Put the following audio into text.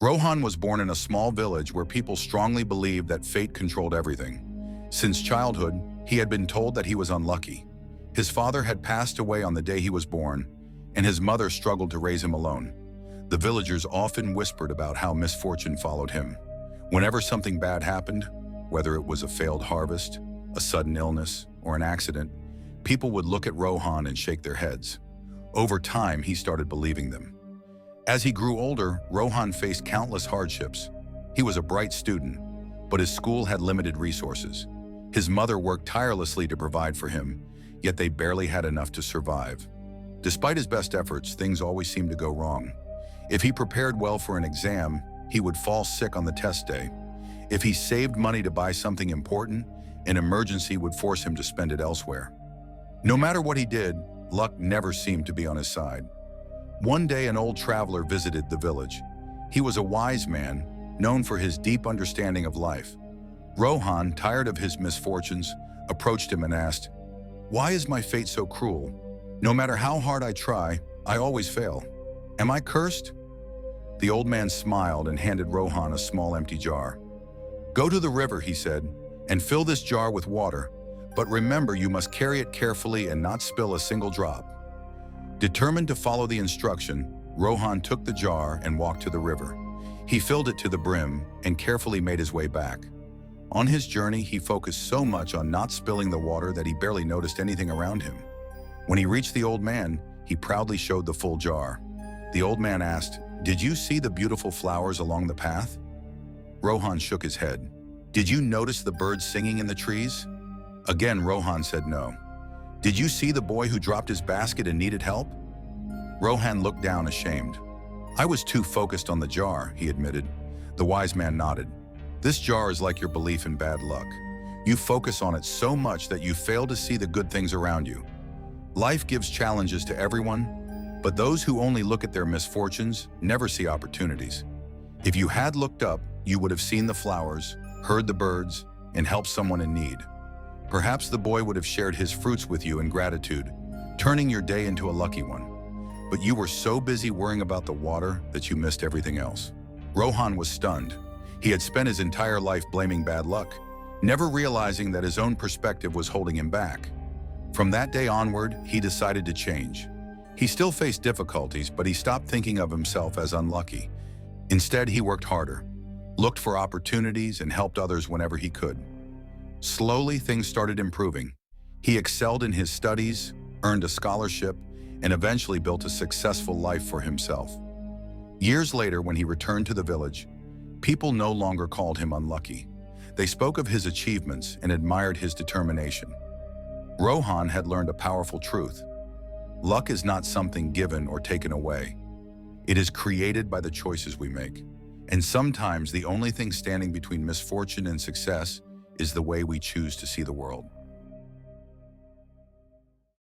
Rohan was born in a small village where people strongly believed that fate controlled everything. Since childhood, he had been told that he was unlucky. His father had passed away on the day he was born, and his mother struggled to raise him alone. The villagers often whispered about how misfortune followed him. Whenever something bad happened, whether it was a failed harvest, a sudden illness, or an accident, people would look at Rohan and shake their heads. Over time, he started believing them. As he grew older, Rohan faced countless hardships. He was a bright student, but his school had limited resources. His mother worked tirelessly to provide for him, yet they barely had enough to survive. Despite his best efforts, things always seemed to go wrong. If he prepared well for an exam, he would fall sick on the test day. If he saved money to buy something important, an emergency would force him to spend it elsewhere. No matter what he did, luck never seemed to be on his side. One day, an old traveler visited the village. He was a wise man, known for his deep understanding of life. Rohan, tired of his misfortunes, approached him and asked, "Why is my fate so cruel? No matter how hard I try, I always fail. Am I cursed?" The old man smiled and handed Rohan a small empty jar. "Go to the river," he said, "and fill this jar with water, but remember you must carry it carefully and not spill a single drop." Determined to follow the instruction, Rohan took the jar and walked to the river. He filled it to the brim and carefully made his way back. On his journey, he focused so much on not spilling the water that he barely noticed anything around him. When he reached the old man, he proudly showed the full jar. The old man asked, "Did you see the beautiful flowers along the path?" Rohan shook his head. "Did you notice the birds singing in the trees?" Again, Rohan said no. "Did you see the boy who dropped his basket and needed help?" Rohan looked down ashamed. "I was too focused on the jar," he admitted. The wise man nodded. "This jar is like your belief in bad luck. You focus on it so much that you fail to see the good things around you. Life gives challenges to everyone, but those who only look at their misfortunes never see opportunities. If you had looked up, you would have seen the flowers, heard the birds, and helped someone in need. Perhaps the boy would have shared his fruits with you in gratitude, turning your day into a lucky one. But you were so busy worrying about the water that you missed everything else." Rohan was stunned. He had spent his entire life blaming bad luck, never realizing that his own perspective was holding him back. From that day onward, he decided to change. He still faced difficulties, but he stopped thinking of himself as unlucky. Instead, he worked harder, looked for opportunities, and helped others whenever he could. Slowly, things started improving. He excelled in his studies, earned a scholarship, and eventually built a successful life for himself. Years later, when he returned to the village, people no longer called him unlucky. They spoke of his achievements and admired his determination. Rohan had learned a powerful truth. Luck is not something given or taken away. It is created by the choices we make. And sometimes the only thing standing between misfortune and success is the way we choose to see the world.